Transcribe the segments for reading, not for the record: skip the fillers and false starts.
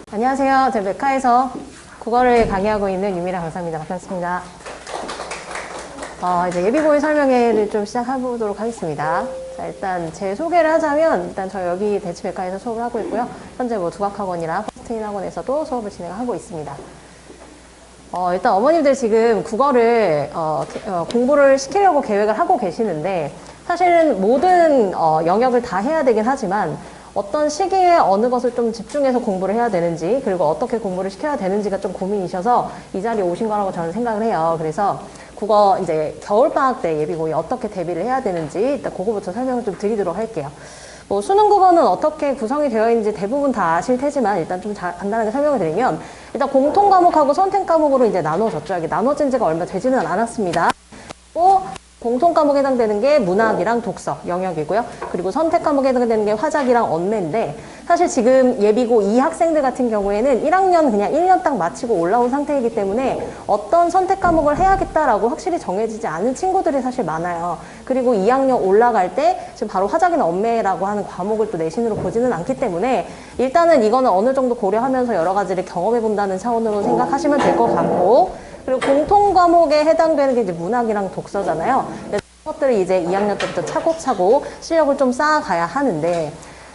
안녕하세요. 제 메카에서 국어를 강의하고 있는 유미라 강사입니다. 반갑습니다. 이제 예비고의 설명회를 좀 시작해보도록 하겠습니다. 자, 일단 제 소개를 하자면, 일단 저 여기 대치 메카에서 수업을 하고 있고요. 현재 뭐 두각학원이랑 퍼스트인 학원에서도 수업을 진행하고 있습니다. 일단 어머님들 지금 국어를 공부를 시키려고 계획을 하고 계시는데, 사실은 모든 영역을 다 해야 되긴 하지만 어떤 시기에 어느 것을 좀 집중해서 공부를 해야 되는지, 그리고 어떻게 공부를 시켜야 되는지가 좀 고민이셔서 이 자리에 오신 거라고 저는 생각을 해요. 그래서 국어 이제 겨울방학 때 예비고에 어떻게 대비를 해야 되는지 일단 그거부터 설명을 좀 드리도록 할게요. 뭐 수능 국어는 어떻게 구성이 되어 있는지 대부분 다 아실 테지만 일단 좀 간단하게 설명을 드리면, 일단 공통 과목하고 선택 과목으로 이제 나눠졌죠. 이게 나눠진 지가 얼마 되지는 않았습니다. 공통 과목에 해당되는 게 문학이랑 독서 영역이고요. 그리고 선택 과목에 해당되는 게 화작이랑 언매인데, 사실 지금 예비고 2학생들 같은 경우에는 1학년 그냥 1년 딱 마치고 올라온 상태이기 때문에 어떤 선택 과목을 해야겠다라고 확실히 정해지지 않은 친구들이 사실 많아요. 그리고 2학년 올라갈 때 지금 바로 화작이나 언매라고 하는 과목을 또 내신으로 보지는 않기 때문에 일단은 이거는 어느 정도 고려하면서 여러 가지를 경험해 본다는 차원으로 생각하시면 될 것 같고, 그리고 공통 과목에 해당되는 게 이제 문학이랑 독서잖아요. 그런 것들을 이제 2학년 때부터 차곡차곡 실력을 좀 쌓아가야 하는데,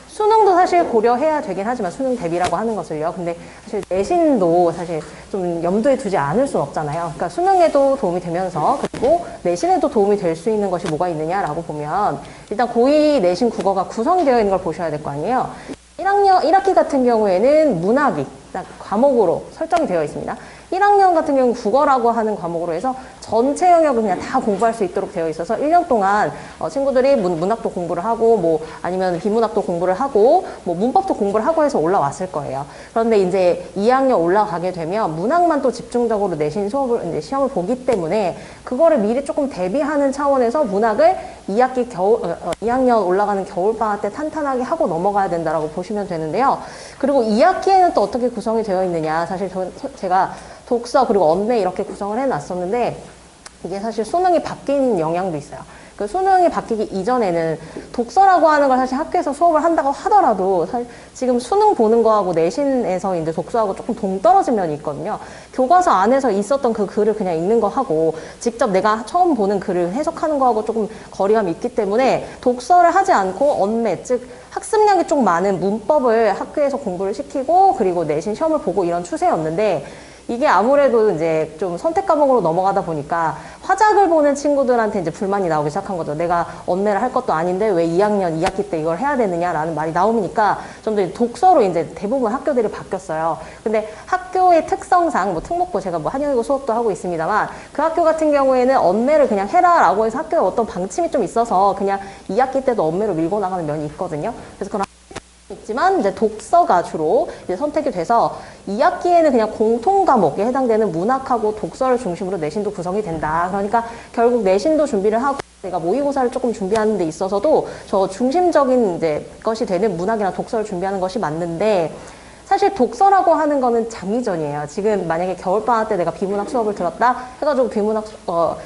수능도 사실 고려해야 되긴 하지만 수능 대비라고 하는 것을요. 근데 사실 내신도 사실 좀 염두에 두지 않을 수는 없잖아요. 그러니까 수능에도 도움이 되면서, 그리고 내신에도 도움이 될 수 있는 것이 뭐가 있느냐라고 보면, 일단 고2 내신 국어가 구성되어 있는 걸 보셔야 될 거 아니에요. 1학기 같은 경우에는 문학이 딱 과목으로 설정이 되어 있습니다. 1학년 같은 경우는 국어라고 하는 과목으로 해서 전체 영역을 그냥 다 공부할 수 있도록 되어 있어서 1년 동안 친구들이 문학도 공부를 하고, 뭐 아니면 비문학도 공부를 하고, 뭐 문법도 공부를 하고 해서 올라왔을 거예요. 그런데 이제 2학년 올라가게 되면 문학만 또 집중적으로 내신 수업을 이제 시험을 보기 때문에 그거를 미리 조금 대비하는 차원에서 문학을 2학년 올라가는 겨울방학 때 탄탄하게 하고 넘어가야 된다라고 보시면 되는데요. 그리고 2학기에는 또 어떻게 구성이 되어 있느냐, 사실 제가 독서 그리고 언매 이렇게 구성을 해놨었는데, 이게 사실 수능이 바뀐 영향도 있어요. 그 수능이 바뀌기 이전에는 독서라고 하는 걸 사실 학교에서 수업을 한다고 하더라도 사실 지금 수능 보는 거하고 내신에서 이제 독서하고 조금 동떨어진 면이 있거든요. 교과서 안에서 있었던 그 글을 그냥 읽는 거 하고 직접 내가 처음 보는 글을 해석하는 거하고 조금 거리감이 있기 때문에 독서를 하지 않고 언매, 즉 학습량이 좀 많은 문법을 학교에서 공부를 시키고, 그리고 내신 시험을 보고 이런 추세였는데, 이게 아무래도 이제 좀 선택 과목으로 넘어가다 보니까 화작을 보는 친구들한테 이제 불만이 나오기 시작한 거죠. 내가 언매를 할 것도 아닌데 왜 2학년 2학기 때 이걸 해야 되느냐라는 말이 나오니까 좀 더 독서로 이제 대부분 학교들이 바뀌었어요. 근데 학교의 특성상 뭐 특목고, 제가 뭐 한영이고 수업도 하고 있습니다만, 그 학교 같은 경우에는 언매를 그냥 해라라고 해서 학교에 어떤 방침이 좀 있어서 그냥 2학기 때도 언매로 밀고 나가는 면이 있거든요. 그래서 그런 있지만 이제 독서가 주로 이제 선택이 돼서 2학기에는 그냥 공통 과목에 해당되는 문학하고 독서를 중심으로 내신도 구성이 된다. 그러니까 결국 내신도 준비를 하고 내가 모의고사를 조금 준비하는 데 있어서도 저 중심적인 이제 것이 되는 문학이나 독서를 준비하는 것이 맞는데, 사실 독서라고 하는 거는 장기전이에요. 지금 만약에 겨울방학 때 내가 비문학 수업을 들었다 해가지고 비문학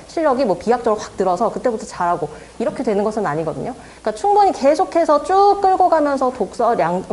실력이 뭐 비약적으로 확 늘어서 그때부터 잘하고 이렇게 되는 것은 아니거든요. 그러니까 충분히 계속해서 쭉 끌고 가면서 독서량,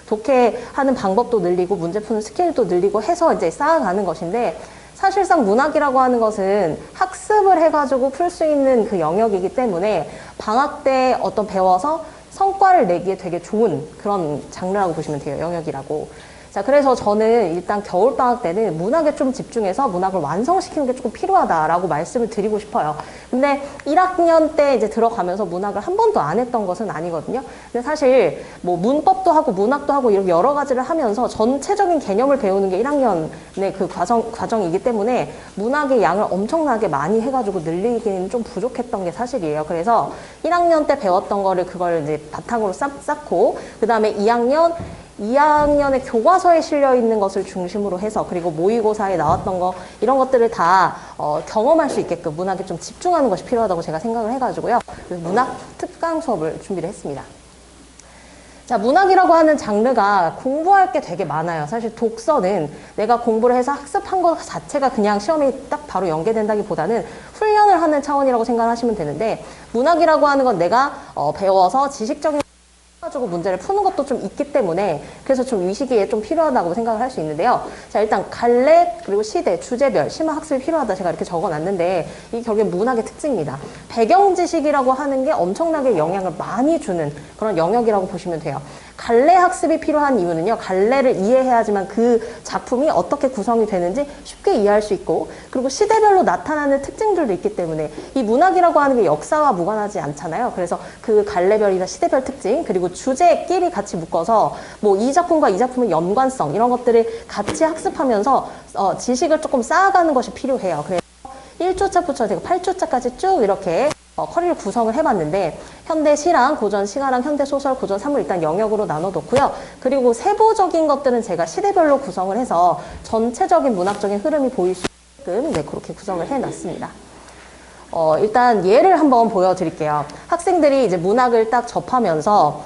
독해하는 방법도 늘리고 문제 푸는 스킬도 늘리고 해서 이제 쌓아가는 것인데, 사실상 문학이라고 하는 것은 학습을 해가지고 풀 수 있는 그 영역이기 때문에 방학 때 어떤 배워서 성과를 내기에 되게 좋은 그런 장르라고 보시면 돼요. 영역이라고. 자, 그래서 저는 일단 겨울방학 때는 문학에 좀 집중해서 문학을 완성시키는 게 조금 필요하다라고 말씀을 드리고 싶어요. 근데 1학년 때 이제 들어가면서 문학을 한 번도 안 했던 것은 아니거든요. 근데 사실 뭐 문법도 하고 문학도 하고 이렇게 여러 가지를 하면서 전체적인 개념을 배우는 게 1학년의 그 과정이기 때문에 문학의 양을 엄청나게 많이 해가지고 늘리기는 좀 부족했던 게 사실이에요. 그래서 1학년 때 배웠던 거를 그걸 이제 바탕으로 쌓고, 그 다음에 2학년의 교과서에 실려 있는 것을 중심으로 해서, 그리고 모의고사에 나왔던 거 이런 것들을 다 경험할 수 있게끔 문학에 좀 집중하는 것이 필요하다고 제가 생각을 해가지고요. 그래서 문학 특강 수업을 준비를 했습니다. 자, 문학이라고 하는 장르가 공부할 게 되게 많아요. 사실 독서는 내가 공부를 해서 학습한 것 자체가 그냥 시험에 딱 바로 연계된다기보다는 훈련을 하는 차원이라고 생각하시면 되는데, 문학이라고 하는 건 내가 배워서 지식적인 가지고 문제를 푸는 것도 좀 있기 때문에 그래서 좀 이 시기에 좀 필요하다고 생각을 할 수 있는데요. 자, 일단 갈래 그리고 시대, 주제별, 심화 학습이 필요하다 제가 이렇게 적어놨는데 이게 결국에 문학의 특징입니다. 배경 지식이라고 하는 게 엄청나게 영향을 많이 주는 그런 영역이라고 보시면 돼요. 갈래 학습이 필요한 이유는요. 갈래를 이해해야지만 그 작품이 어떻게 구성이 되는지 쉽게 이해할 수 있고 그리고 시대별로 나타나는 특징들도 있기 때문에 이 문학이라고 하는 게 역사와 무관하지 않잖아요. 그래서 그 갈래별이나 시대별 특징 그리고 주제끼리 같이 묶어서 뭐 이 작품과 이 작품의 연관성 이런 것들을 같이 학습하면서 지식을 조금 쌓아가는 것이 필요해요. 그래서 1조차부터 8조차까지 쭉 이렇게 커리를 구성을 해봤는데 현대 시랑 고전 시가랑 현대 소설, 고전 사물 일단 영역으로 나눠뒀고요. 그리고 세부적인 것들은 제가 시대별로 구성을 해서 전체적인 문학적인 흐름이 보일 수 있게끔 네, 그렇게 구성을 해놨습니다. 일단 예를 한번 보여드릴게요. 학생들이 이제 문학을 딱 접하면서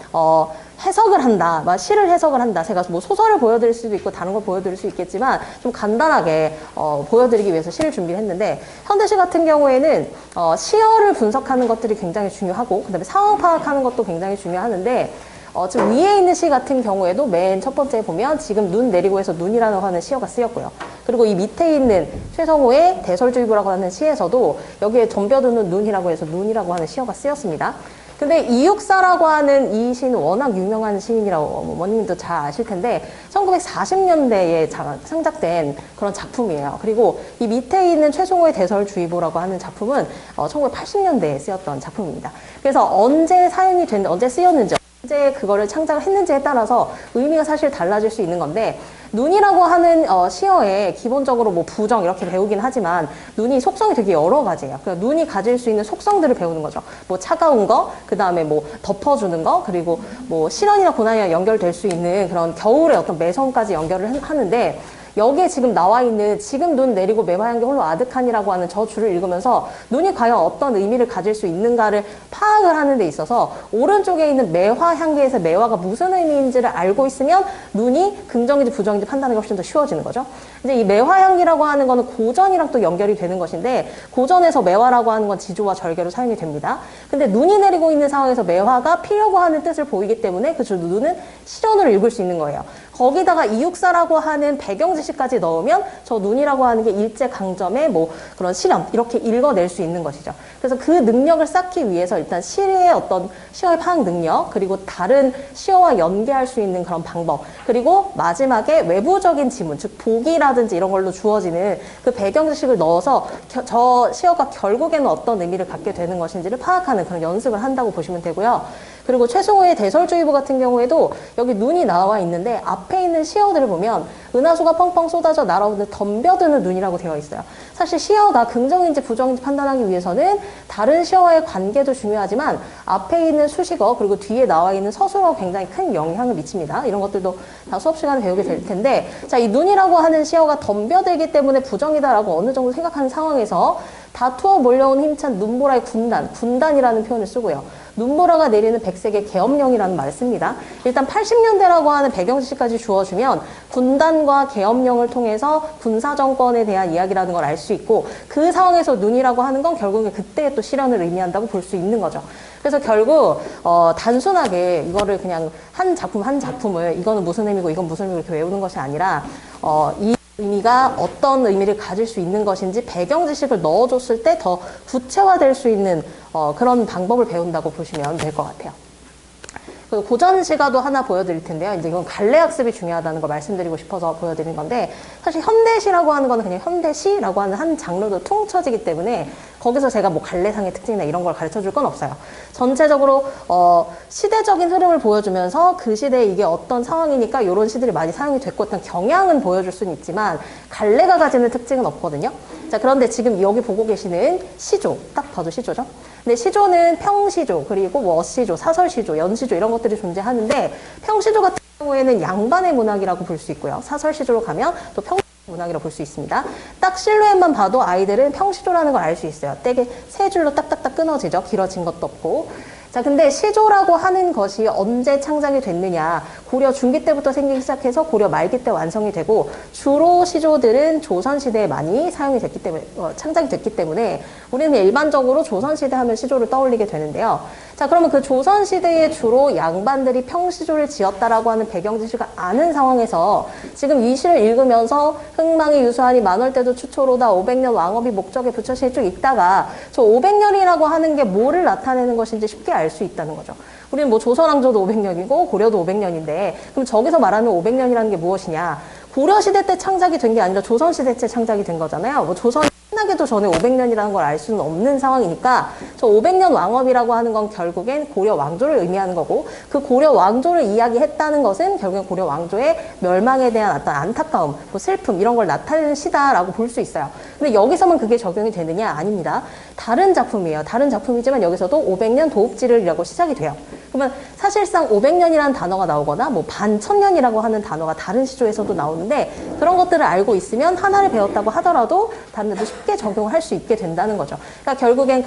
해석을 한다, 막 시를 해석을 한다. 제가 뭐 소설을 보여드릴 수도 있고 다른 걸 보여드릴 수 있겠지만 좀 간단하게 보여드리기 위해서 시를 준비를 했는데 현대시 같은 경우에는 시어를 분석하는 것들이 굉장히 중요하고 그다음에 상황 파악하는 것도 굉장히 중요하는데 지금 위에 있는 시 같은 경우에도 맨 첫 번째 보면 지금 눈 내리고 해서 눈이라고 하는 시어가 쓰였고요. 그리고 이 밑에 있는 최성호의 대설주의보라고 하는 시에서도 여기에 덤벼드는 눈이라고 해서 눈이라고 하는 시어가 쓰였습니다. 근데 이육사라고 하는 이 시는 워낙 유명한 시인이라고 어머님도 잘 아실 텐데 1940년대에 창작된 그런 작품이에요. 그리고 이 밑에 있는 최성호의 대설주의보라고 하는 작품은 1980년대에 쓰였던 작품입니다. 그래서 언제 사용이 됐는지, 언제 쓰였는지, 언제 그거를 창작을 했는지에 따라서 의미가 사실 달라질 수 있는 건데 눈이라고 하는 시어에 기본적으로 뭐 부정 이렇게 배우긴 하지만 눈이 속성이 되게 여러 가지예요. 그러니까 눈이 가질 수 있는 속성들을 배우는 거죠. 뭐 차가운 거, 그 다음에 뭐 덮어주는 거, 그리고 뭐 실현이나 고난이랑 연결될 수 있는 그런 겨울의 어떤 매성까지 연결을 하는데 여기에 지금 나와 있는 지금 눈 내리고 매화한 게 홀로 아득하니라고 하는 저 줄을 읽으면서 눈이 과연 어떤 의미를 가질 수 있는가를 파악을 하는 데 있어서 오른쪽에 있는 매화 향기에서 매화가 무슨 의미인지를 알고 있으면 눈이 긍정인지 부정인지 판단하기 훨씬 더 쉬워지는 거죠. 이제 이 매화 향기라고 하는 거는 고전이랑 또 연결이 되는 것인데 고전에서 매화라고 하는 건 지조와 절개로 사용이 됩니다. 근데 눈이 내리고 있는 상황에서 매화가 피려고 하는 뜻을 보이기 때문에 그 눈은 실현으로 읽을 수 있는 거예요. 거기다가 이육사라고 하는 배경 지식까지 넣으면 저 눈이라고 하는 게 일제강점의 뭐 그런 실험 이렇게 읽어낼 수 있는 것이죠. 그래서 그 능력을 쌓기 위해서 일단 시의 어떤 시어의 파악 능력 그리고 다른 시어와 연계할 수 있는 그런 방법 그리고 마지막에 외부적인 지문 즉 보기라든지 이런 걸로 주어지는 그 배경 지식을 넣어서 저 시어가 결국에는 어떤 의미를 갖게 되는 것인지를 파악하는 그런 연습을 한다고 보시면 되고요. 그리고 최승호의 대설주의보 같은 경우에도 여기 눈이 나와 있는데 앞에 있는 시어들을 보면 은하수가 펑펑 쏟아져 날아오는 덤벼드는 눈이라고 되어 있어요. 사실 시어가 긍정인지 부정인지 판단하기 위해서는 다른 시어와의 관계도 중요하지만 앞에 있는 수식어 그리고 뒤에 나와 있는 서술어가 굉장히 큰 영향을 미칩니다. 이런 것들도 다 수업 시간에 배우게 될 텐데 자, 이 눈이라고 하는 시어가 덤벼들기 때문에 부정이다라고 어느 정도 생각하는 상황에서 다투어 몰려온 힘찬 눈보라의 군단이라는 표현을 쓰고요. 눈보라가 내리는 백색의 계엄령이라는 말을 씁니다. 일단 80년대라고 하는 배경지식까지 주어주면 군단과 계엄령을 통해서 군사정권에 대한 이야기라는 걸 알 수 있고 그 상황에서 눈이라고 하는 건 결국에 그때의 또 실현을 의미한다고 볼 수 있는 거죠. 그래서 결국 단순하게 이거를 그냥 한 작품을 이거는 무슨 의미고 이건 무슨 의미고 이렇게 외우는 것이 아니라 이 의미가 어떤 의미를 가질 수 있는 것인지 배경 지식을 넣어줬을 때 더 구체화될 수 있는 그런 방법을 배운다고 보시면 될 것 같아요. 그리고 고전 시가도 하나 보여드릴 텐데요. 이제 이건 갈래 학습이 중요하다는 걸 말씀드리고 싶어서 보여드린 건데 사실 현대시라고 하는 거는 그냥 현대시라고 하는 한 장르도 퉁쳐지기 때문에 거기서 제가 뭐 갈래상의 특징이나 이런 걸 가르쳐 줄 건 없어요. 전체적으로 시대적인 흐름을 보여주면서 그 시대에 이게 어떤 상황이니까 이런 시들이 많이 사용이 됐고 어떤 경향은 보여줄 수는 있지만 갈래가 가지는 특징은 없거든요. 자, 그런데 지금 여기 보고 계시는 시조, 딱 봐도 시조죠. 근데 시조는 평시조, 그리고 뭐 어시조, 사설시조, 연시조 이런 것들이 존재하는데 평시조 같은 경우에는 양반의 문학이라고 볼 수 있고요. 사설시조로 가면 또 문학이라고 볼 수 있습니다. 딱 실루엣만 봐도 아이들은 평시조라는 걸 알 수 있어요. 되게 세 줄로 딱딱딱 끊어지죠. 길어진 것도 없고. 자, 근데 시조라고 하는 것이 언제 창작이 됐느냐. 고려 중기 때부터 생기기 시작해서 고려 말기 때 완성이 되고 주로 시조들은 조선시대에 많이 사용이 됐기 때문에, 창작이 됐기 때문에 우리는 일반적으로 조선시대 하면 시조를 떠올리게 되는데요. 자, 그러면 그 조선시대에 주로 양반들이 평시조를 지었다라고 하는 배경 지식을 아는 상황에서 지금 이 시를 읽으면서 흥망이 유수하니 만월대도 추초로다 500년 왕업이 목적에 부처시에 쭉 읽다가 저 500년이라고 하는 게 뭐를 나타내는 것인지 쉽게 알 수 있다는 거죠. 우리는 뭐 조선왕조도 500년이고 고려도 500년인데 그럼 저기서 말하는 500년이라는 게 무엇이냐? 고려시대 때 창작이 된 게 아니라 조선시대 때 창작이 된 거잖아요. 뭐 조선이 끝나기도 전에 500년이라는 걸 알 수는 없는 상황이니까 저 500년 왕업이라고 하는 건 결국엔 고려 왕조를 의미하는 거고 그 고려 왕조를 이야기했다는 것은 결국엔 고려 왕조의 멸망에 대한 어떤 안타까움, 뭐 슬픔 이런 걸 나타내는 시다라고 볼 수 있어요. 근데 여기서만 그게 적용이 되느냐? 아닙니다. 다른 작품이에요. 다른 작품이지만 여기서도 500년 도읍지를이라고 시작이 돼요. 그러면 사실상 500년이라는 단어가 나오거나 뭐 반천년이라고 하는 단어가 다른 시조에서도 나오는데 그런 것들을 알고 있으면 하나를 배웠다고 하더라도 다른 데도 쉽게 적용을 할 수 있게 된다는 거죠. 그러니까 결국엔